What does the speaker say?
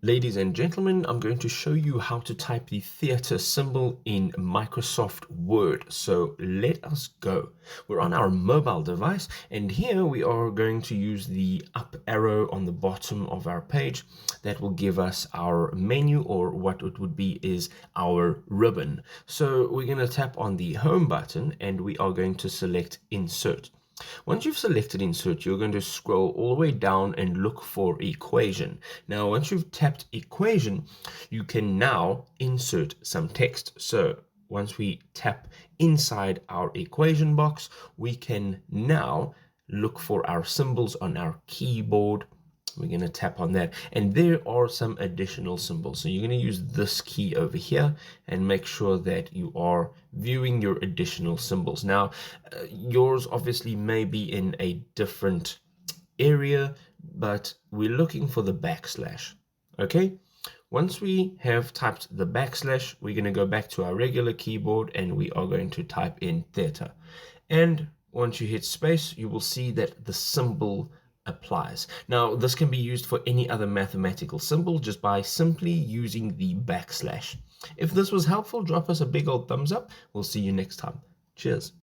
Ladies and gentlemen, I'm going to show you how to type the theta symbol in Microsoft Word. So let us go. We're on our mobile device, and here we are going to use the up arrow on the bottom of our page. That will give us our menu, or what it would be is our ribbon. So we're going to tap on the home button and we are going to select insert. Once you've selected insert, you're going to scroll all the way down and look for equation. Now, once you've tapped equation, you can now insert some text. So once we tap inside our equation box, we can now look for our symbols on our keyboard. We're going to tap on that, and there are some additional symbols. So you're going to use this key over here and make sure that you are viewing your additional symbols. Now, yours obviously may be in a different area, but we're looking for the backslash. Okay, once we have typed the backslash, we're going to go back to our regular keyboard and we are going to type in theta. And once you hit space, you will see that the symbol applies. Now, this can be used for any other mathematical symbol just by simply using the backslash. If this was helpful, drop us a big old thumbs up. We'll see you next time. Cheers.